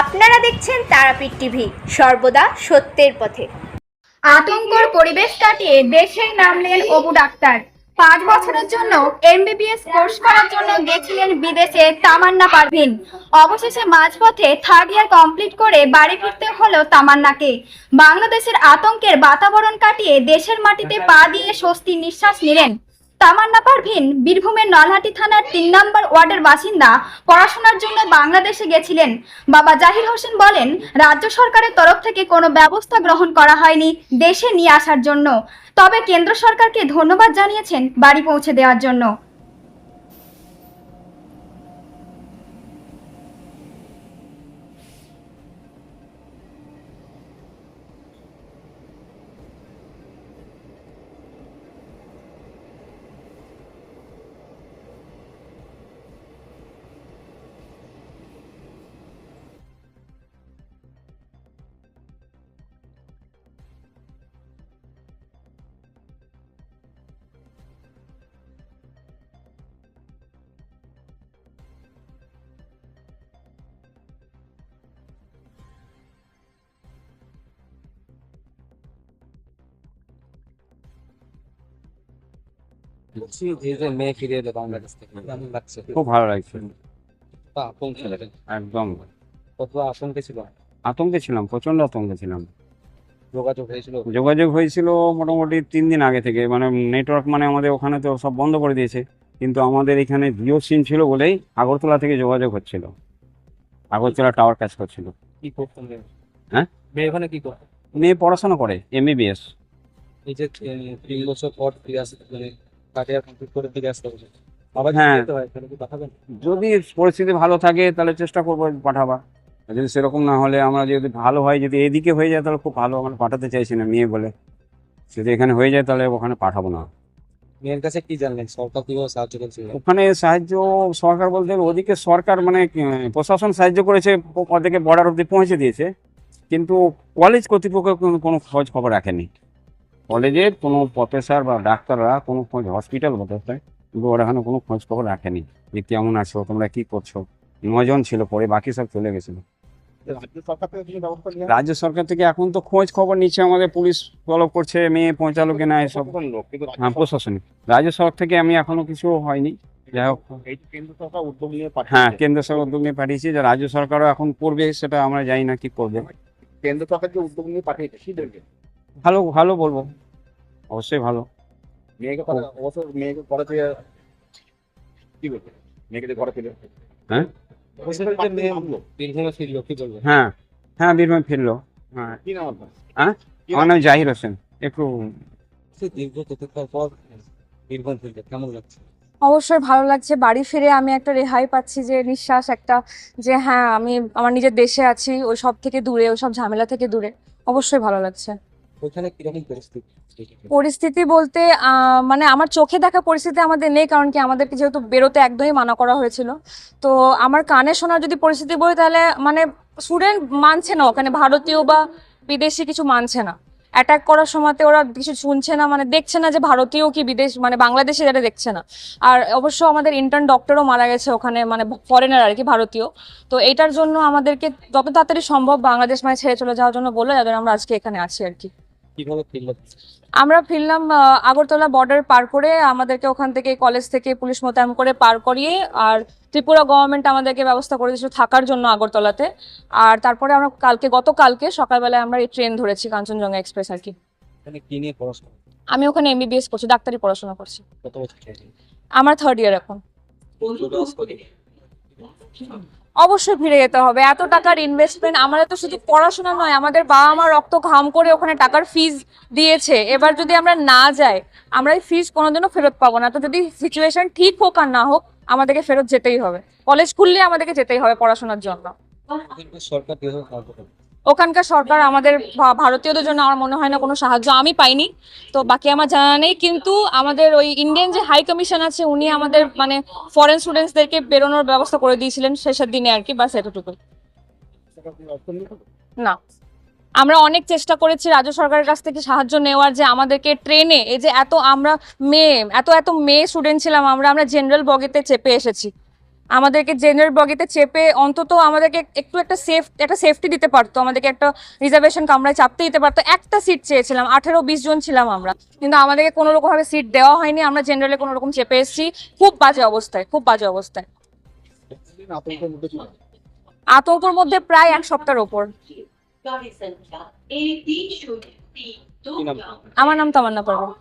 আপনারা দেখছেন তারাপীঠ টিভি, সর্বদা সত্যের পথে। আতঙ্কর পরিবেশ কাটিয়ে দেশের নামলেন অপু ডাক্তার। 5 বছরের জন্য এমবিবিএস কোর্স করার জন্য গেছিলেন বিদেশে তামান্না পারভিন। অবশেষে মাঝপথে 3rd ইয়ার কমপ্লিট করে বাড়ি ফিরতে হলো তামান্নাকে। বাংলাদেশের আতঙ্কের বাতাবরণ কাটিয়ে দেশের মাটিতে পা দিয়ে স্বস্তির নিঃশ্বাস নিলেন তামান্না পারভিন। বীরভূমের নলহাটি থানার 3 নম্বর ওয়ার্ডের বাসিন্দা। পড়াশোনার জন্য বাংলাদেশে গেছিলেন। বাবা জাহির হোসেন বলেন, রাজ্য সরকারের তরফ থেকে কোনো ব্যবস্থা গ্রহণ করা হয়নি দেশে নিয়ে আসার জন্য। তবে কেন্দ্র সরকারকে ধন্যবাদ জানিয়েছেন বাড়ি পৌঁছে দেওয়ার জন্য। মেয়ে ফিরে এলো বাংলাদেশ থেকে, কেমন লাগছে? খুব ভালো লাগছে। আপন ছেলে, একদম কত আশঙ্কা ছিল? আতঙ্কে ছিলাম, প্রচন্ড আতঙ্কে ছিলাম। যোগাযোগ হয়েছিল মোটামুটি 3 দিন আগে থেকে। মানে নেটওয়ার্ক আমাদের ওখানে তো সব বন্ধ করে দিয়েছে, কিন্তু আমাদের এখানে জিও সিম ছিল বলেই আগরতলা থেকে যোগাযোগ হচ্ছিল। আগরতলা টাওয়ার কাজ করছিল। কি করতেন? হ্যাঁ, মেয়ে ওখানে কি করতেন? মেয়ে পড়াশোনা করে এমবিবিএস। এই যে 3 বছর পর ফিরে আসতে, মানে কাটিয়ার কমপ্লিট করে ফিরে আসতে হবে, আবার হ্যাঁ, যেতে হয়, তাহলে কি পাঠাবেন? যদি পরিস্থিতি ভালো থাকে তাহলে চেষ্টা করবো পাঠাবা। আর যদি সেরকম না হলে, আমরা যদি ভালো হয়, যদি এদিকে হয়ে যায় তাহলে খুব ভালো। আমরা পাঠাতে চাইছি না মেয়ে বলে, যদি এখানে হয়ে যায় তাহলে ওখানে পাঠাবো না। মেয়ের কাছে কি জানলেন, সরকার কিভাবে সাহায্য করছে? ওখানে সাহায্য সরকার বলতে ওদিকে সরকার প্রশাসন সাহায্য করেছে, ওদিকে বর্ডার অব্দি পৌঁছে দিয়েছে, কিন্তু কলেজ কর্তৃপক্ষ কোনো খোঁজ খবর রাখেনি। কলেজের কোনো প্রফেসর বা ডাক্তাররা কোনো খোঁজ, হসপিটাল বলতে, কিন্তু ওরা এখানে কোনো খোঁজ খবর রাখেনি যে কেমন আছো, তোমরা কি করছো। 9 জন ছিল, পরে বাকি সব চলে গেছিল। রাজ্য সরকার থেকে এখন তো খোঁজ খবর নিচ্ছে, আমাদের পুলিশ ফলো করছে মেয়ে পৌঁছালো কিনা এসব। হ্যাঁ, প্রশাসনিক। রাজ্য সরকার থেকে আমি এখনো কিছু হয়নি। যাই হোক, কেন্দ্র সরকার উদ্যোগ নিয়ে হ্যাঁ, কেন্দ্র সরকার উদ্যোগ নিয়ে পাঠিয়েছে, যে রাজ্য সরকারও এখন করবে সেটা আমরা জানি না কি করবে। কেন্দ্র সরকার যে উদ্যোগ নিয়ে পাঠিয়েছে, কি দেখবে? ভালো ভালো বলবো, অবশ্যই ভালো। মেয়েকে অবশ্য মেয়েকে ঘরে থেকে কি বলবে? মেয়েকে ঘরে ফিরে, হ্যাঁ বীরভূমে ফিরলো, কি বলবে? হ্যাঁ হ্যাঁ, বীরভূম ফিরলো। হ্যাঁ, কি নাম আপনার? হ্যাঁ, আমার নাম জাহির হোসেন। একটু দীর্ঘ প্রতীক্ষার পর বীরভূম ফিরলো, কেমন লাগছে? অবশ্যই ভালো লাগছে। বাড়ি ফিরে আমি একটা রেহাই পাচ্ছি, যে নিঃশ্বাস একটা, যে হ্যাঁ আমি আমার নিজের দেশে আছি, ওই সব থেকে দূরে, ওই সব ঝামেলা থেকে দূরে। অবশ্যই ভালো লাগছে। ওইখানে কিরকম পরিস্থিতি? পরিস্থিতি বলতে মানে আমার চোখে দেখা পরিস্থিতি আমাদের নেই, কারণ কি আমাদেরকে যেহেতু বেরোতে একদমই মানা করা হয়েছিল। তো আমার কানে শোনার যদি পরিস্থিতি বলি, তাহলে মানে স্টুডেন্ট মানছে না ওখানে, ভারতীয় বা বিদেশি কিছু মানছে না। অ্যাটাক করার সময়তে ওরা কিছু শুনছে না, মানে দেখছে না যে ভারতীয় কি বিদেশ, মানে বাংলাদেশে যারা দেখছে না। আর অবশ্য আমাদের ইন্টার্ন ডক্টরও মারা গেছে ওখানে, মানে ফরেনার আর কি, ভারতীয়। তো এইটার জন্য আমাদেরকে যত তাড়াতাড়ি সম্ভব বাংলাদেশ মানে ছেড়ে চলে যাওয়ার জন্য বলে, যাদের আমরা আজকে এখানে আছি আর কি। কিভাবে ফিরলো? আমরা ফিরলাম আগরতলা বর্ডার পার করে, আমাদেরকে ওখান থেকে কলেজ থেকে পুলিশ মোতায়েন করে পার করিয়ে, আর ত্রিপুরা গভর্নমেন্ট আমাদেরকে ব্যবস্থা করে দিয়েছিল থাকার জন্য আগরতলাতে। আর তারপরে আমরা গতকালকে সকালবেলায় আমরা এই ট্রেন ধরেছি, কাঞ্চনজঙ্ঘা এক্সপ্রেস আর কি। কি নিয়ে পড়াশোনা? আমি ওখানে এমবিবিএস করছি, ডাক্তারি পড়াশোনা করছি। কত বছর চলছে? আমার 3rd ইয়ার এখন। অবশ্যই ফিরে যেতে হবে। এত টাকার ইনভেস্টমেন্ট, আমাদের তো শুধু পড়াশোনা নয়, আমাদের বাবা মা রক্ত ঘাম করে ওখানে টাকার ফিজ দিয়েছে। এবার যদি আমরা না যাই, আমরা এই ফিজ কোনোদিনও ফেরত পাবো না। তো যদি সিচুয়েশন ঠিক হোক আর না হোক, আমাদেরকে ফেরত যেতেই হবে। কলেজ খুললে আমাদেরকে যেতেই হবে পড়াশোনার জন্য। সরকার কিভাবে সাহায্য করে? ওখানকার সরকার আমাদের ভারতীয়দের জন্য আমার মনে হয় না কোনো সাহায্য আমি পাইনি, তো বাকি আমার জানা নেই। কিন্তু আমাদের ওই ইন্ডিয়ান যে হাই কমিশন আছে, উনি আমাদের মানে ফরেন স্টুডেন্টসদেরকে বেরোনোর ব্যবস্থা করে দিয়েছিলেন শেষের দিনে আর কি, বাস এতটুকু। না, আমরা অনেক চেষ্টা করেছি রাজ্য সরকারের কাছ থেকে সাহায্য নেওয়ার, যে আমাদেরকে ট্রেনে, এই যে আমরা এত মেয়ে স্টুডেন্ট ছিলাম, আমরা জেনারেল বগিতে চেপে এসেছি। আমাদেরকে জেনারেল বগিতে চেপে অন্তত আমাদেরকে একটু একটা সেফটি দিতে পারতো, আমাদেরকে একটা রিজার্ভেশন কামরায় চাপতে দিতে পারতো। একটা সিট চেয়েছিলাম, 18-20 জন ছিলাম আমরা, কিন্তু আমাদেরকে কোনো রকম ভাবে সিট দেওয়া হয়নি। আমরা জেনারেলে কোনো রকম চেপে এসেছি, খুব বাজে অবস্থায়, খুব বাজে অবস্থায়। আতঙ্কের মধ্যে প্রায় 1 সপ্তাহের ওপর। কি নাম? আমার নাম তামান্না পারভীন।